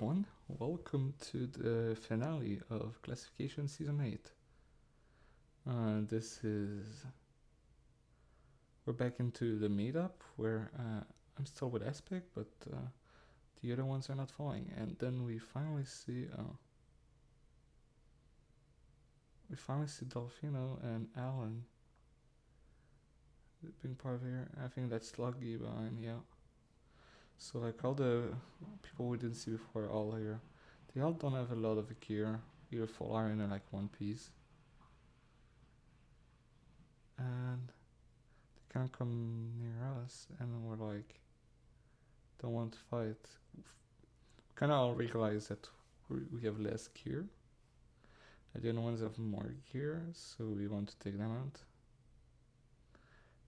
everyone, welcome to the finale of Classification Season 8. We're back into the meetup where I'm still with Ep8, but the other ones are not following. And then we finally see Delfino and Alan being part of here. I think that's Sluggy behind, yeah. So like all the people we didn't see before are all here. They all don't have a lot of gear, either full iron or like one piece. And they can't come near us, and then we're like, don't want to fight. Kinda all realize that we have less gear. The other ones have more gear, so we want to take them out.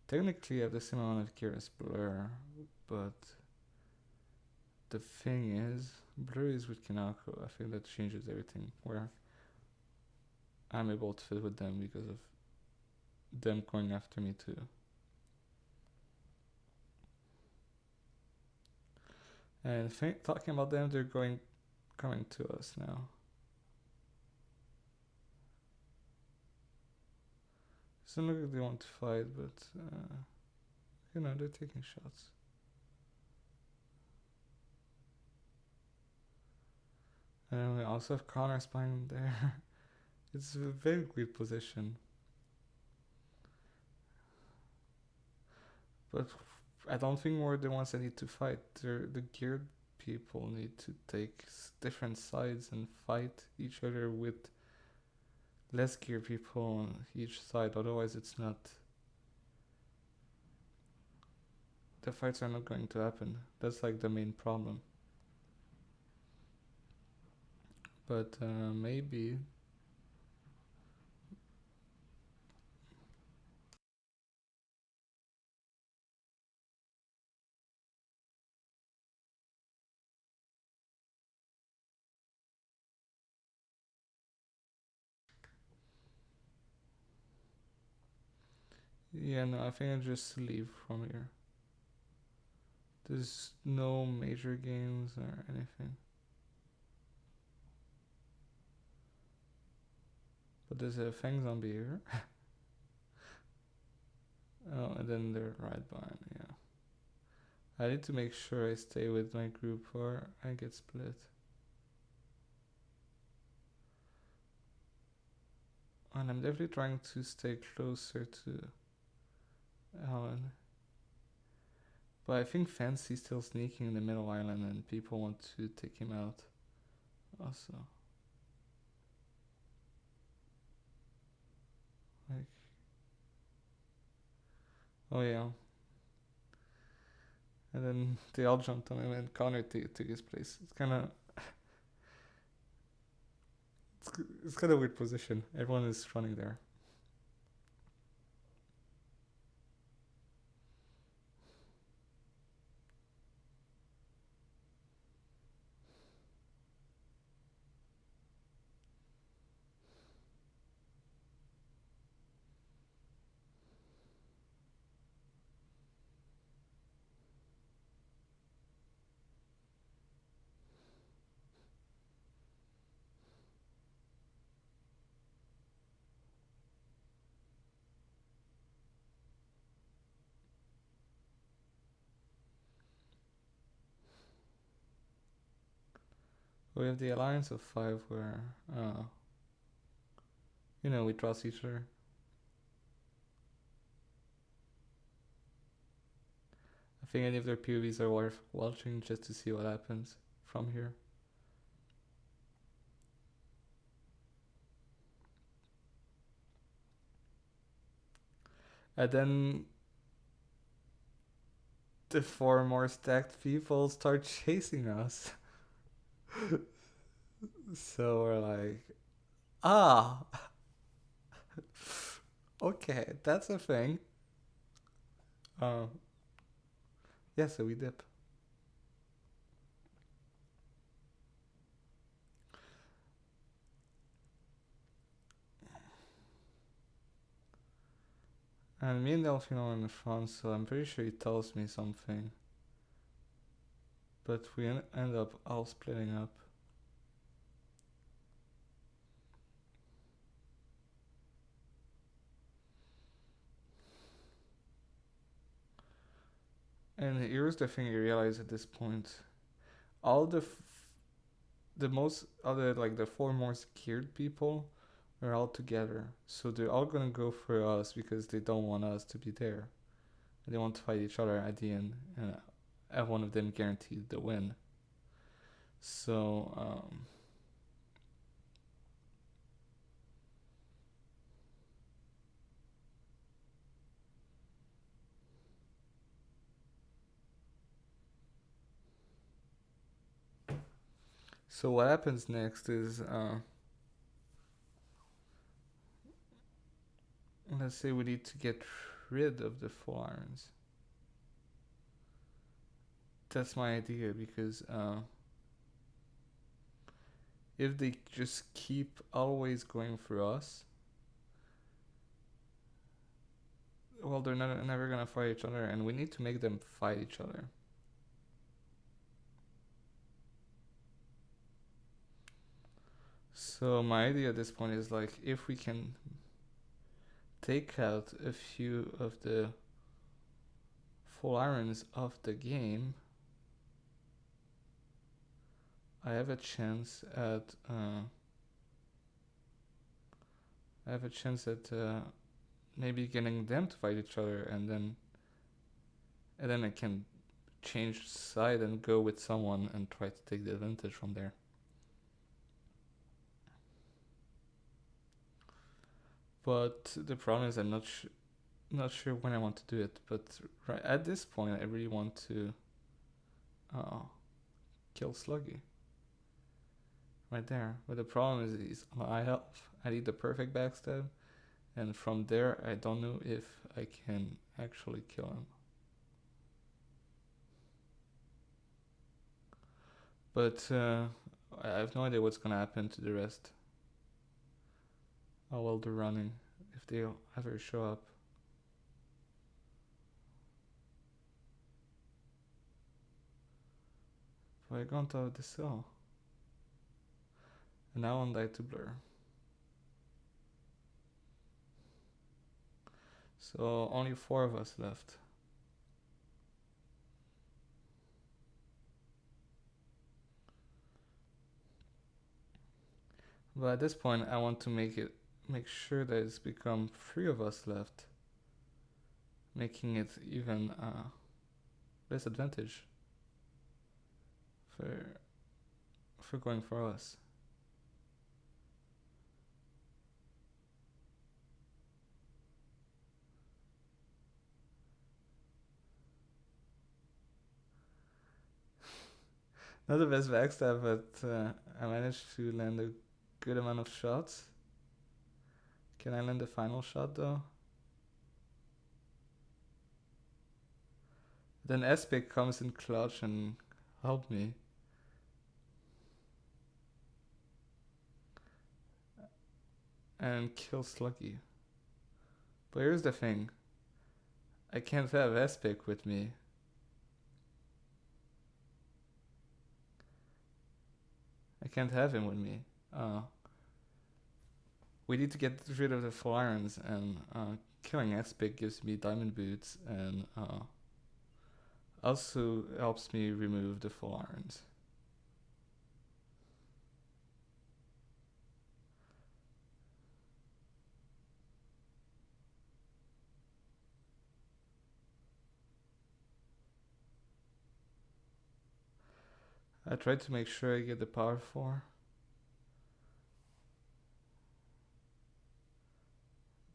Technically I have the same amount of gear as Blur, but the thing is, Blur is with Kinako. I think that changes everything, where I'm able to fit with them because of them going after me too. And talking about them, they're coming to us now. Doesn't look like they want to fight, but they're taking shots. And then we also have Connor spying there. It's a very weird position. But I don't think we're the ones that need to fight. The geared people need to take different sides and fight each other with less geared people on each side. Otherwise, the fights are not going to happen. That's like the main problem. But maybe. Yeah, no, I think I'll just leave from here. There's no major games or anything. But there's a Fang Zombie here. Oh, and then they're right behind, yeah. I need to make sure I stay with my group or I get split. And I'm definitely trying to stay closer to Alan. But I think Fancy's still sneaking in the middle island and people want to take him out also. Like, oh yeah. And then they all jumped on him and Connor took his place. It's kind of it's kind of weird position. Everyone is running there. We have the alliance of 5 where, we trust each other. I think any of their POVs are worth watching just to see what happens from here. And then the 4 more stacked people start chasing us. So we're like, okay, that's a thing. Yeah, so we dip. And me and Delfino are in the front, so I'm pretty sure he tells me something. But we end up all splitting up. And here's the thing you realize at this point: all the most other like the four more scared people are all together, so they're all gonna go for us because they don't want us to be there. They want to fight each other at the end, and one of them guaranteed the win. So so what happens next is let's say we need to get rid of the full irons. That's my idea because if they just keep always going for us, well, they're never gonna fight each other, and we need to make them fight each other. So my idea at this point is like if we can take out a few of the full irons of the game, I have a chance at maybe getting them to fight each other, and then I can change side and go with someone and try to take the advantage from there. But the problem is I'm not sure when I want to do it. But right at this point, I really want to kill Sluggy. Right there. But the problem is he's on high health. I need the perfect backstab, and from there I don't know if I can actually kill him. But I have no idea what's gonna happen to the rest. How well they're running, if they'll ever show up. But I got out of the cell. And now I'm died to blur. So only 4 of us left. But at this point I want to make sure that it's become 3 of us left, making it even less advantage for going for us. Not the best backstab, but I managed to land a good amount of shots. Can I land the final shot though? Then Ep8 comes in clutch and helped me. And kills Sluggy. But here's the thing. I can't have Ep8 with me. I can't have him with me. We need to get rid of the full irons, and killing Ep8 gives me diamond boots, and also helps me remove the full irons. I tried to make sure I get the power 4.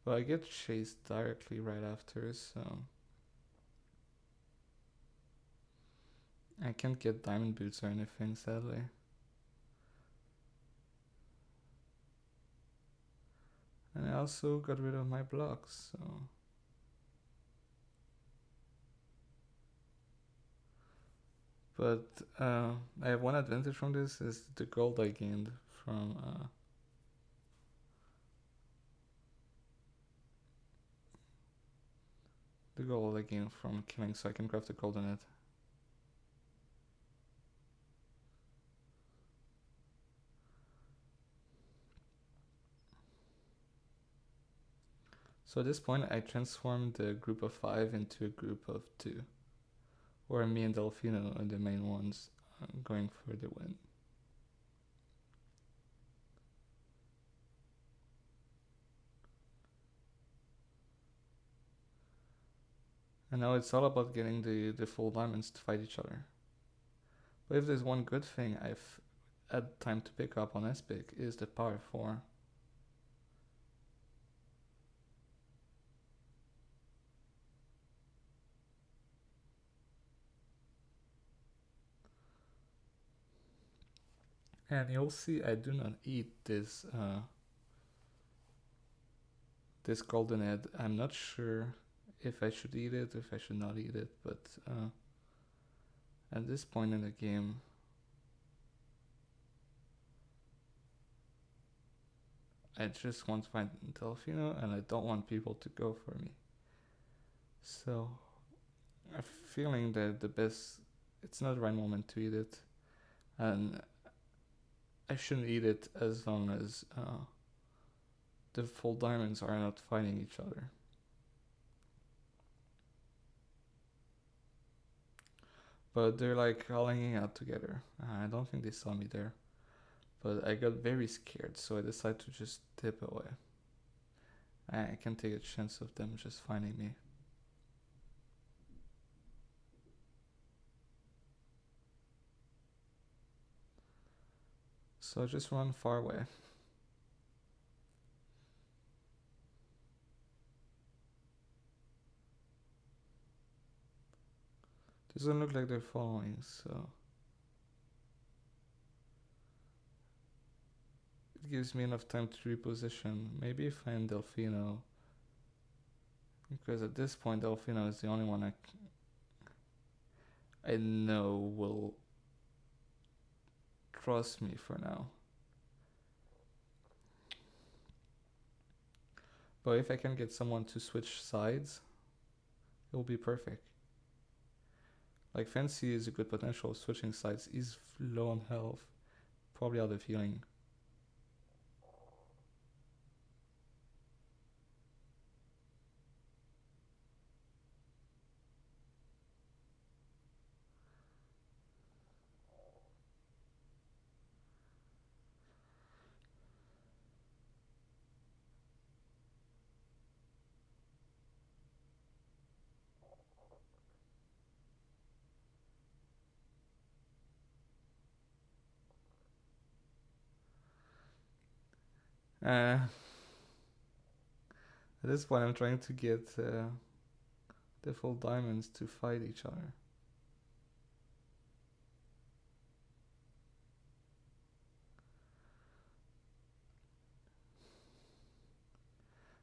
But I get chased directly right after, so I can't get diamond boots or anything, sadly. And I also got rid of my blocks, so but I have one advantage from this is the gold I gained from killing, so I can craft the golden net. So at this point I transformed the group of 5 into a group of 2. or me and Delfino are the main ones going for the win. And now it's all about getting the full diamonds to fight each other. But if there's one good thing I've had time to pick up on Espic is the power 4. And you'll see I do not eat this this golden head. I'm not sure if I should eat it, if I should not eat it, but at this point in the game, I just want to find Delfino and I don't want people to go for me. So I'm feeling that it's not the right moment to eat it, and I shouldn't eat it as long as the full diamonds are not fighting each other. But they're like all hanging out together. I don't think they saw me there. But I got very scared, so I decided to just dip away. I can't take a chance of them just finding me. So I just run far away. Doesn't look like they're following, so it gives me enough time to reposition. Maybe find Delfino, because at this point Delfino is the only one I know will trust me for now. But if I can get someone to switch sides, it will be perfect. Like Fancy is a good potential of switching sides. He's low on health, probably out of healing. At this point I'm trying to get the full diamonds to fight each other.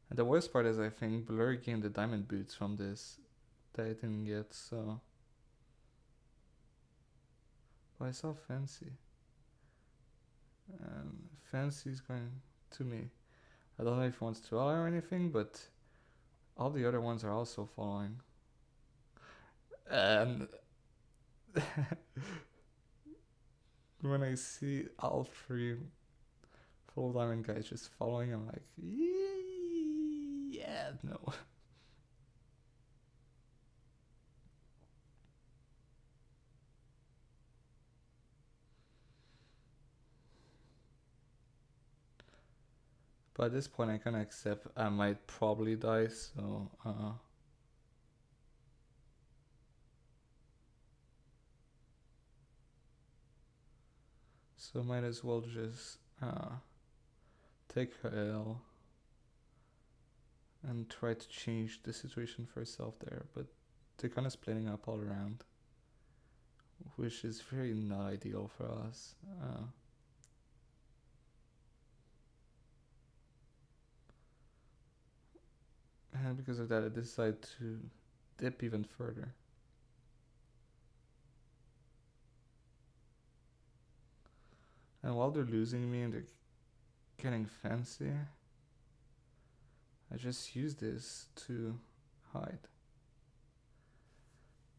And the worst part is I think Blur gained the diamond boots from this that I didn't get, so... But I saw Fancy. And Fancy's going to me. I don't know if he wants to ally or anything, but all the other ones are also following. And when I see all 3 full diamond guys just following, I'm like, yeah, no. But at this point I can accept I might probably die, so so might as well just take her L and try to change the situation for herself there, but they're kind of splitting up all around, which is very not ideal for us. And because of that I decided to dip even further. And while they're losing me and they're getting Fancy, I just use this to hide.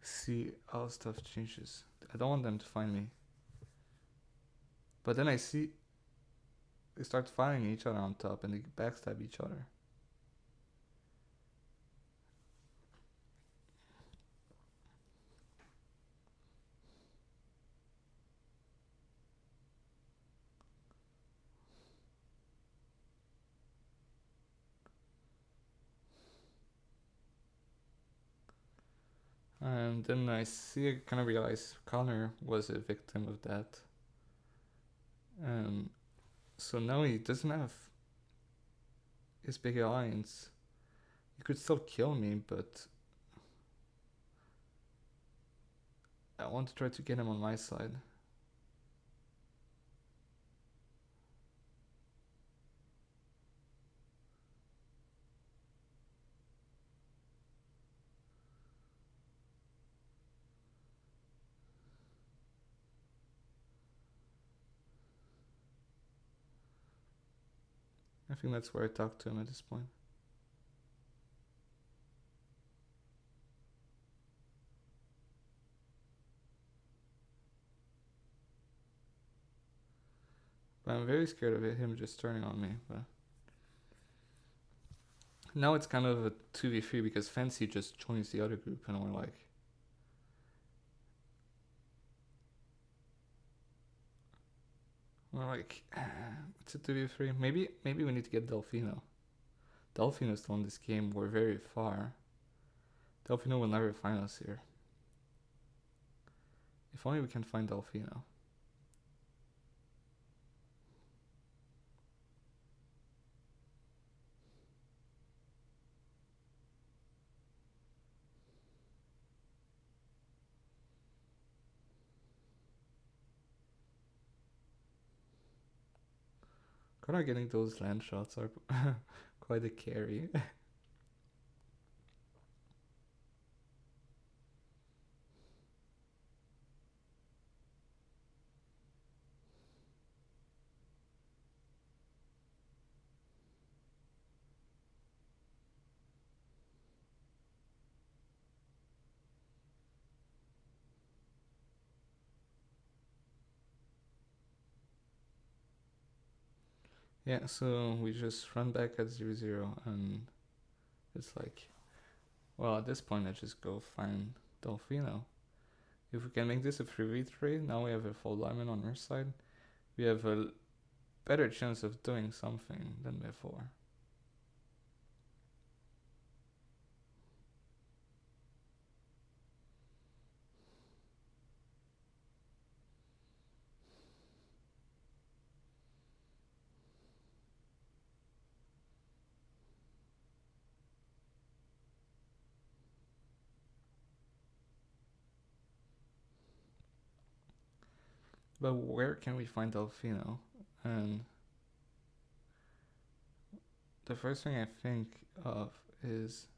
See how stuff changes. I don't want them to find me. But then I see they start fighting each other on top and they backstab each other. And then I kind of realize Connor was a victim of that. And so now he doesn't have his big alliance. He could still kill me, but I want to try to get him on my side. I think that's where I talk to him at this point. But I'm very scared of him just turning on me. But now it's kind of a 2v3 because Fancy just joins the other group and we're like... it's a 2v3. Maybe we need to get Delfino. Delfino's still in this game. We're very far. Delfino will never find us here. If only we can find Delfino. Kind of getting those land shots are quite a carry. Yeah, so we just run back at 0-0 and it's like, well, at this point I just go find Delfino. If we can make this a 3v3, now we have a full diamond on our side. We have a better chance of doing something than before. But where can we find Delfino? And the first thing I think of is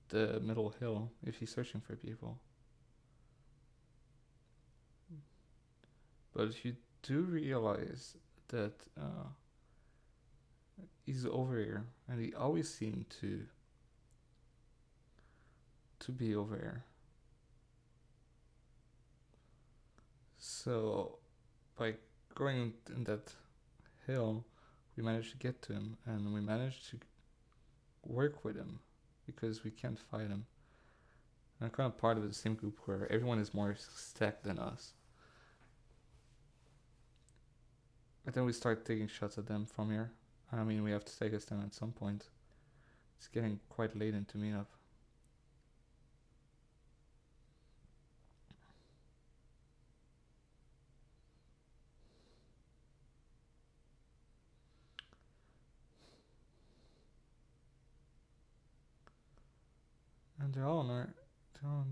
the middle hill, if he's searching for people. But you do realize that he's over here, and he always seemed to be over here. So by going in that hill, we managed to get to him, and we managed to work with him because we can't fight him. And I'm kind of part of the same group where everyone is more stacked than us. And then we start taking shots at them from here. I mean, we have to take us down at some point. It's getting quite late into meetup. And they're all on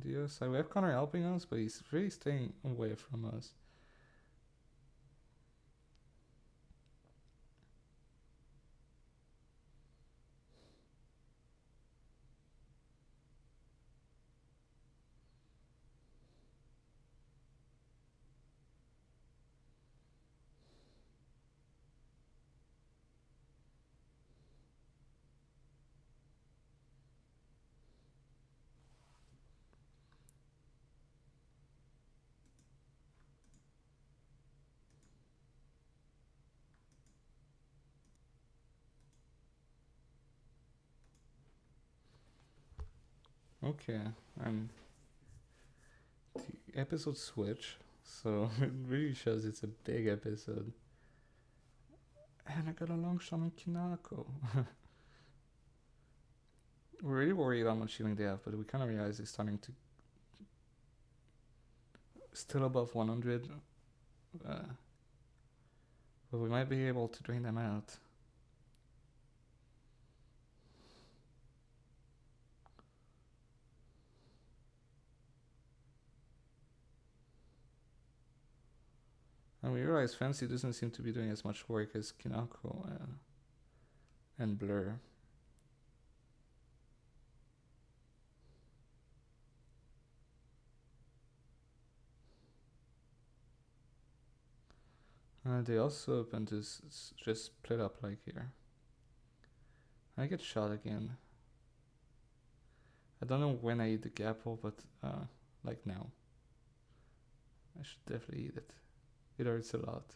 the other side. We have Connor helping us, but he's really staying away from us. Okay, and the episode switch, so it really shows it's a big episode. And I got a long shot on Kinako. we're really worried how much healing they have, but we kind of realize they're starting to still above 100. But we might be able to drain them out. And we realize Fancy doesn't seem to be doing as much work as Kinako and Blur. They also open to just split up like here. I get shot again. I don't know when I eat the gapple, but like now. I should definitely eat it. It hurts a lot.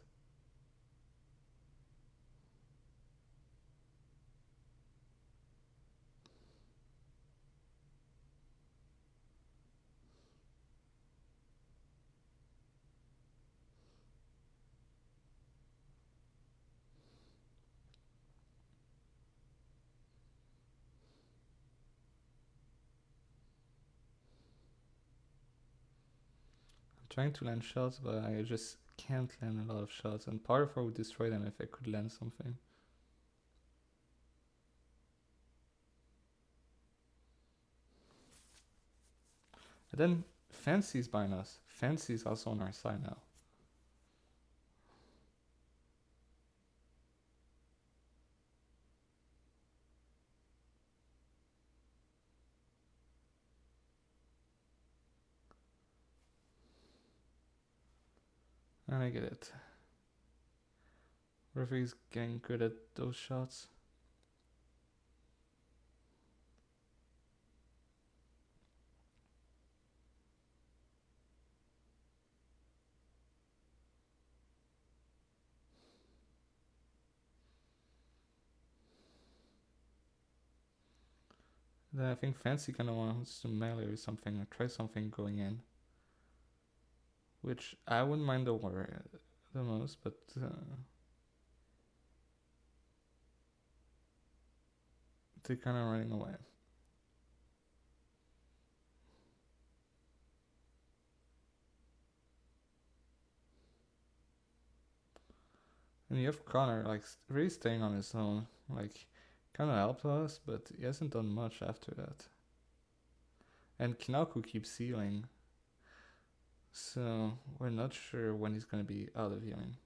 I'm trying to land shots, but I just can't land a lot of shots. And part of her would destroy them if I could land something. And then Fancy's buying us. Fancy's also on our side now. And I get it. Referee's getting good at those shots. Then I think Fancy kind of wants to melee or something, or try something going in. Which I wouldn't mind the most, but they're kind of running away. And you have Connor like really staying on his own, like kind of helped us, but he hasn't done much after that. And Kinaku keeps healing, so we're not sure when he's gonna be out of healing.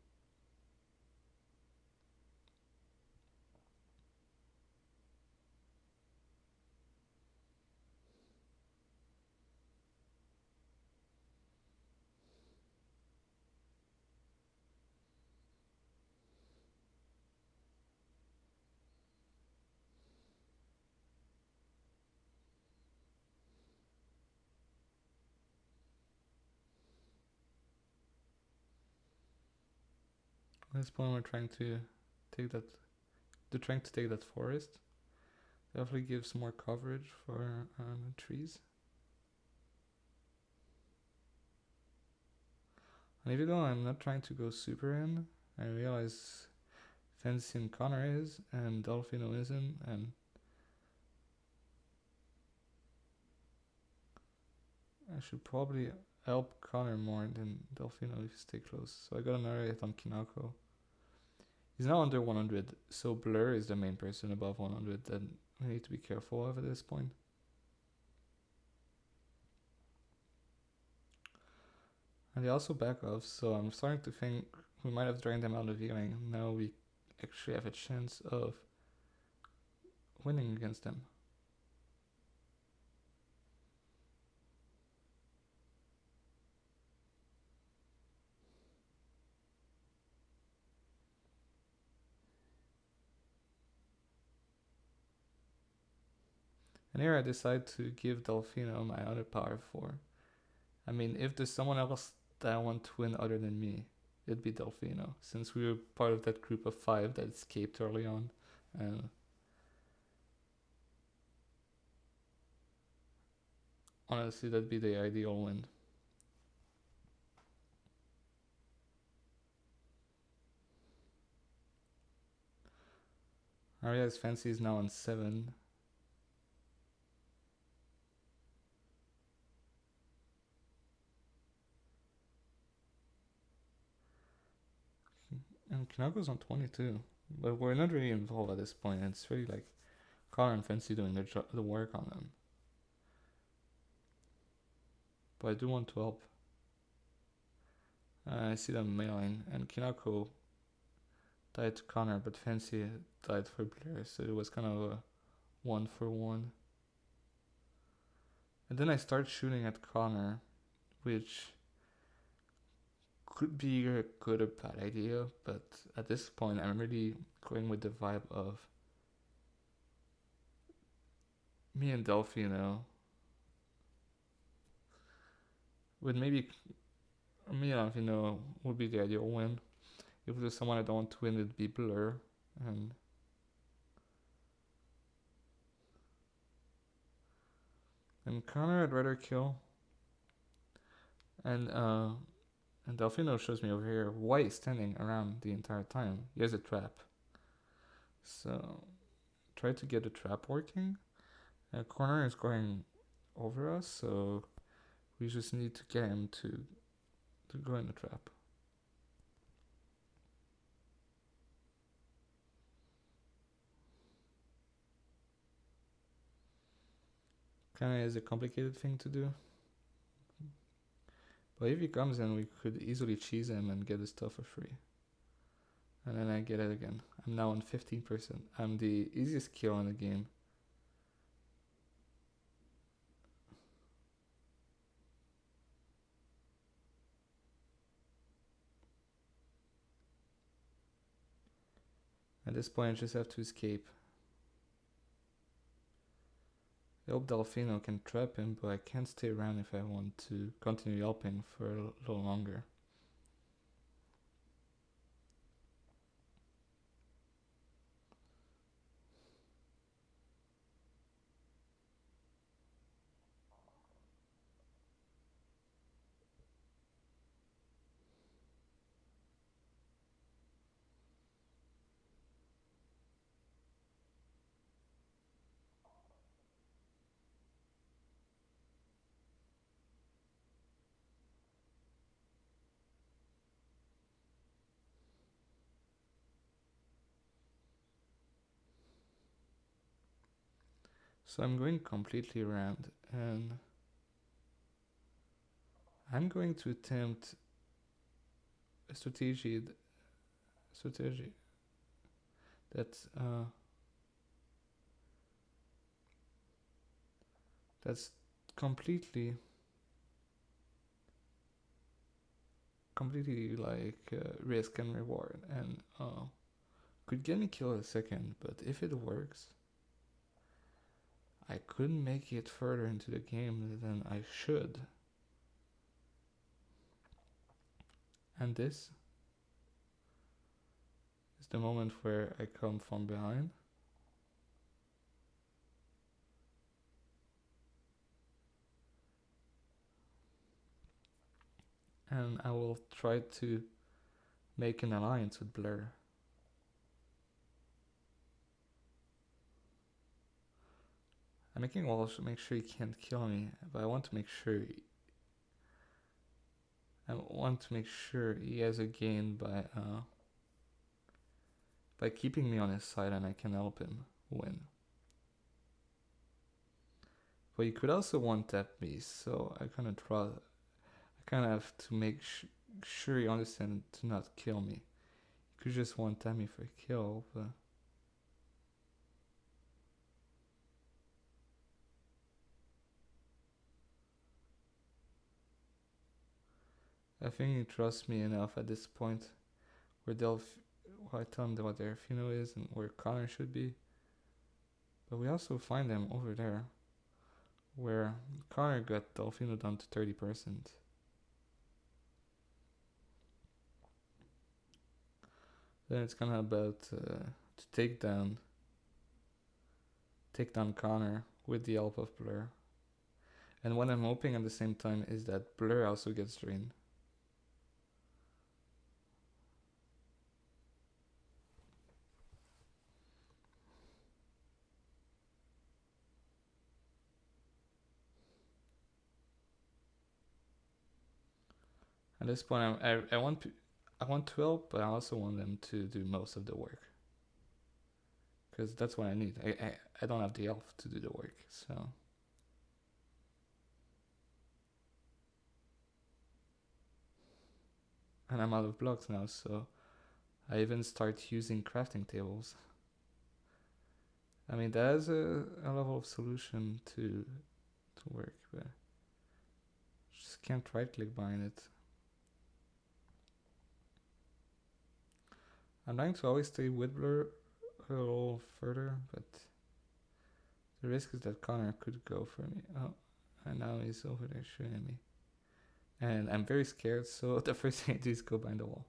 At this point, we're trying to take that. They're trying to take that forest. Definitely gives more coverage for trees. And even though I'm not trying to go super in, I realize Fancy and Connor is, and Dolphino isn't, and I should probably help Connor more than Dolphino if you stay close. So I got another hit on Kinako. He's now under 100, so Blur is the main person above 100 that we need to be careful of at this point. And they also back off, so I'm starting to think we might have drained them out of healing. Now we actually have a chance of winning against them. And here I decide to give Dolphino my other power 4. I mean, if there's someone else that I want to win other than me, it'd be Dolphino, since we were part of that group of 5 that escaped early on. And honestly, that'd be the ideal win. Aria's Fancy is now on 7. Kanako's on 22, but we're not really involved at this point. It's really like Connor and Fancy doing the work on them. But I do want to help. I see them mailing, and Kinako died to Connor, but Fancy died for Blair, so it was kind of a 1-for-1. And then I start shooting at Connor, which could be a good or bad idea, but at this point I'm really going with the vibe of me and Delphino with maybe me and Delphino would be the ideal win. If there's someone I don't want to win, it'd be Blur, and Connor I'd rather kill. And Delphino shows me over here why he's standing around the entire time. He has a trap. So try to get the trap working. Corner is going over us, so we just need to get him to go in the trap. Kinda is a complicated thing to do. But if he comes in, we could easily cheese him and get his stuff for free. And then I get it again. I'm now on 15%. I'm the easiest kill in the game. At this point, I just have to escape. I hope Delphino can trap him, but I can't stay around if I want to continue helping for a little longer. So I'm going completely around, and I'm going to attempt a strategy that's completely like risk and reward, and could get me killed a second, but if it works, I could make it further into the game than I should. And this is the moment where I come from behind. And I will try to make an alliance with Blur. I'm making walls to make sure he can't kill me, but I want to make sure he has a gain by keeping me on his side, and I can help him win. But he could also one-tap me, so I kind of have to make sure he understands to not kill me. He could just one-tap me for a kill, but I think he trusts me enough at this point where I tell him what Delphino is and where Connor should be. But we also find them over there where Connor got Delphino down to 30%. Then it's kind of about to take down Connor with the help of Blur. And what I'm hoping at the same time is that Blur also gets drained. At this point, I want I want to help, but I also want them to do most of the work. Because that's what I need. I don't have the elf to do the work, so. And I'm out of blocks now, so I even start using crafting tables. I mean, that is a level of solution to work, but just can't right click behind it. I'm trying to always stay with blur a little further, but the risk is that Connor could go for me. Oh, and now he's over there shooting at me. And I'm very scared, so the first thing I do is go behind the wall.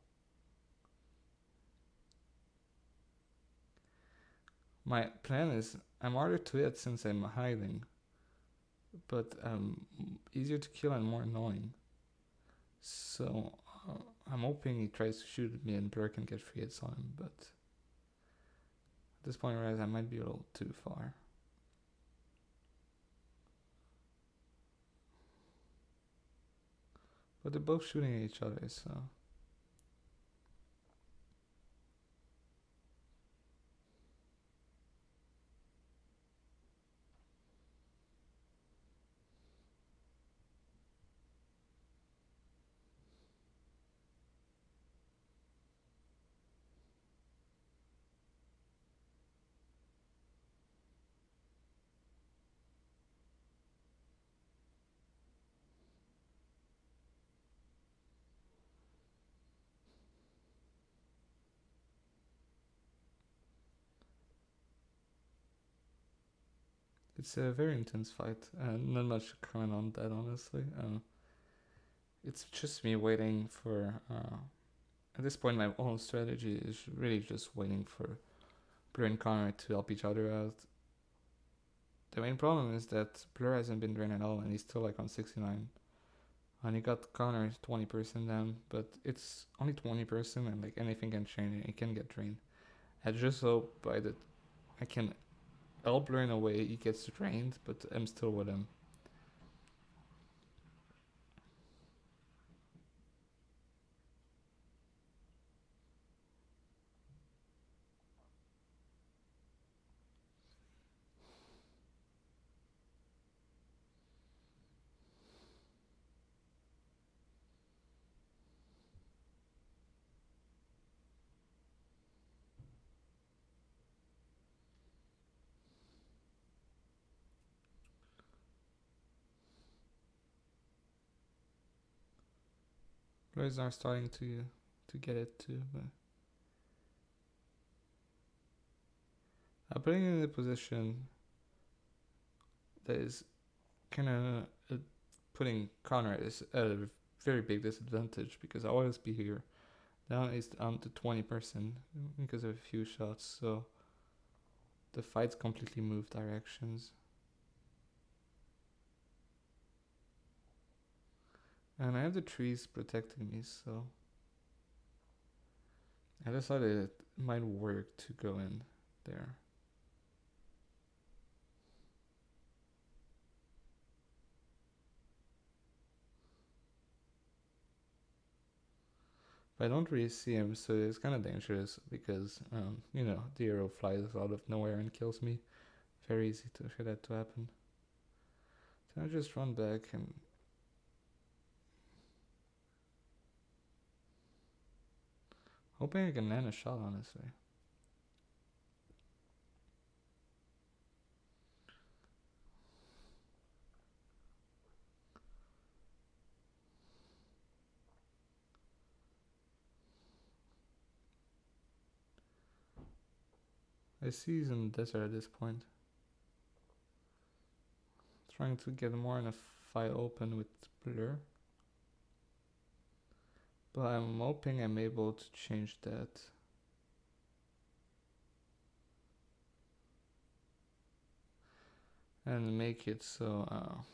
My plan is, I'm harder to hit since I'm hiding, but easier to kill and more annoying. So I'm hoping he tries to shoot at me and Blur can get free hits on him, but at this point I realize I might be a little too far. But they're both shooting at each other, so. It's a very intense fight, and not much to comment on that, honestly. It's just me waiting for. At this point, my whole strategy is really just waiting for Blur and Connor to help each other out. The main problem is that Blur hasn't been drained at all, and he's still like on 69. And he got Connor 20% down, but it's only 20%, and like anything can change, it can get drained. I just hope by that I can help Blur in a way he gets drained, but I'm still with him. Blurs are starting to get it too, but I'm putting him in a position that is kind of putting Connor at a very big disadvantage because I'll always be here. Now he's down to 20% because of a few shots, so the fight's completely moved directions. And I have the trees protecting me, so I decided it might work to go in there. But I don't really see him, so it's kind of dangerous because, the arrow flies out of nowhere and kills me. Very easy for that to happen. So I just run back and hoping I can land a shot, honestly. I see he's in the desert at this point. Trying to get more in a fight open with Blur. But I'm hoping I'm able to change that. And make it so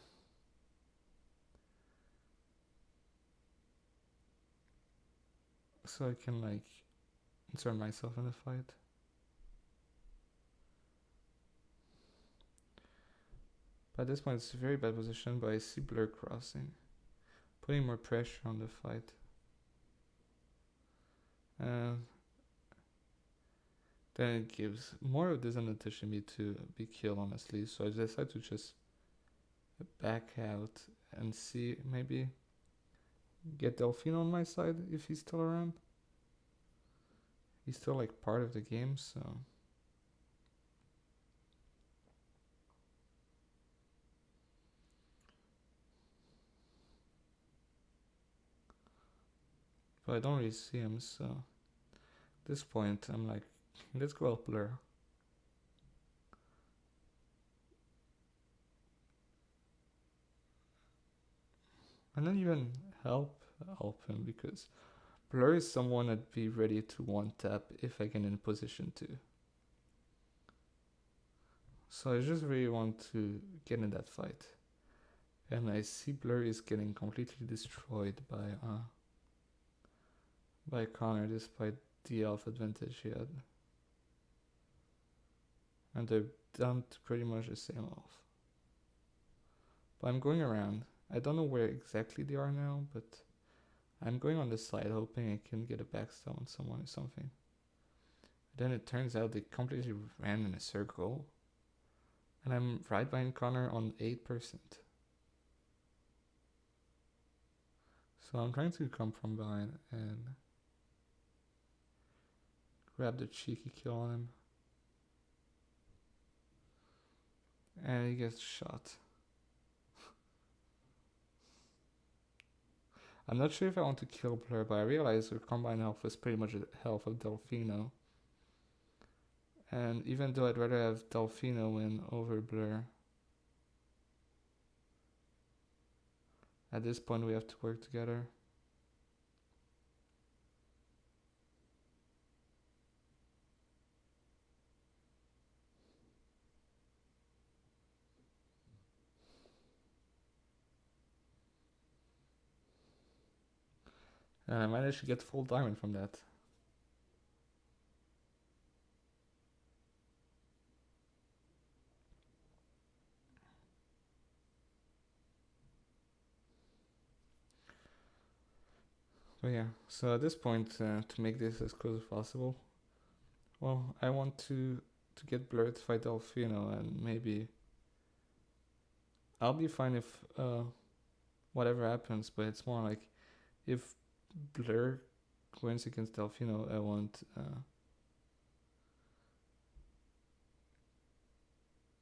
so I can like insert myself in the fight. But at this point it's a very bad position, but I see Blur crossing. Putting more pressure on the fight. And then it gives more of disadvantage to me to be killed, honestly. So I decided to just back out and see, maybe get Delfino on my side if he's still around. He's still like part of the game, so. But I don't really see him, so at this point I'm like, let's go help Blur. And then even help him, because Blur is someone I'd be ready to one tap if I get in position to. So I just really want to get in that fight. And I see Blur is getting completely destroyed by Connor despite the health advantage he had. And they're down to pretty much the same health. But I'm going around. I don't know where exactly they are now, but I'm going on the side hoping I can get a backstab on someone or something. Then it turns out they completely ran in a circle. And I'm right behind Connor on 8%. So I'm trying to come from behind and grab the cheeky kill on him. And he gets shot. I'm not sure if I want to kill Blur, but I realize her combined health is pretty much the health of Delfino. And even though I'd rather have Delfino win over Blur, at this point we have to work together. And I managed to get full diamond from that. But yeah, so at this point, to make this as close as possible, well, I want to get Blur to fight Delfino, and maybe I'll be fine if whatever happens, but it's more like if Blur wins against Delfino, I want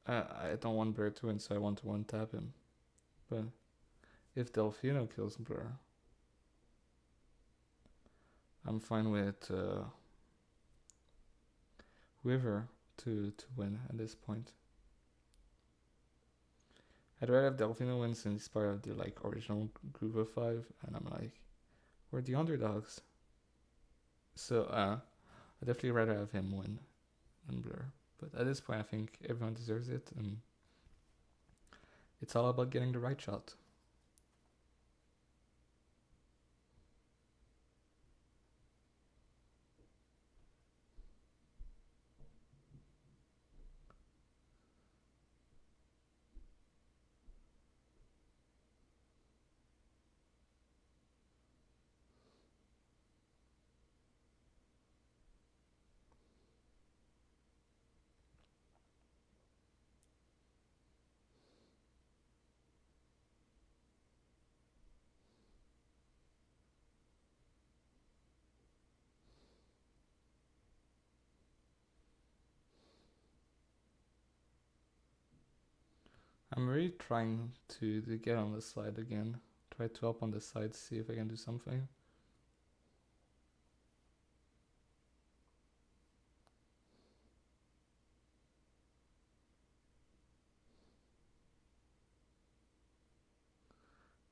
I don't want Blur to win, so I want to one tap him. But if Delfino kills Blur, I'm fine with whoever to win at this point. I'd rather have Delfino win since he's part of the like original group of 5, and I'm like, we're the underdogs. So I'd definitely rather have him win than Blur. But at this point, I think everyone deserves it, and it's all about getting the right shot. I'm really trying to get on the side again. Try to help on the side, see if I can do something.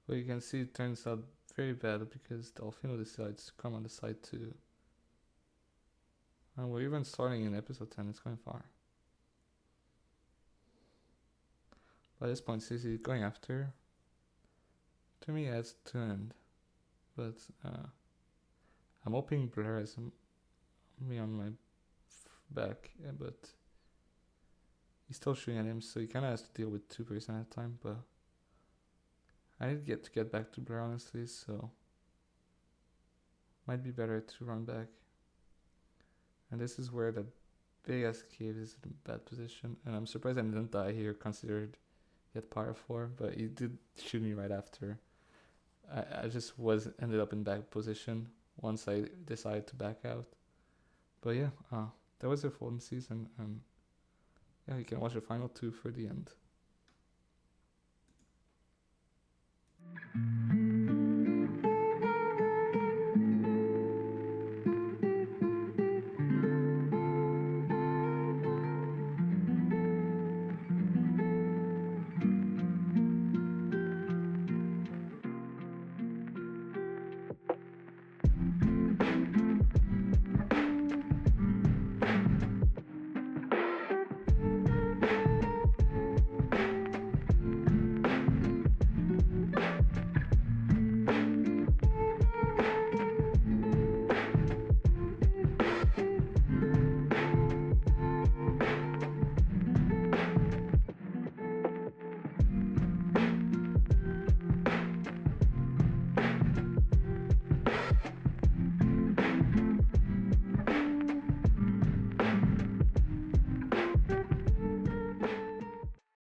But you can see it turns out very bad because Delfino decides to come on the side too. And we're even starting in episode 10, it's going far. By this point, Sissy going after. To me, adds to end. But I'm hoping Blur has me on my back, yeah, but he's still shooting at him, so he kind of has to deal with 2% at a time. But I need to get back to Blur, honestly, so might be better to run back. And this is where the big ass cave is in a bad position. And I'm surprised I didn't die here, considered he had power 4, but he did shoot me right after. I just ended up in bad position once I decided to back out. But yeah, that was the Fulham season, and yeah, you can watch the final 2 for the end.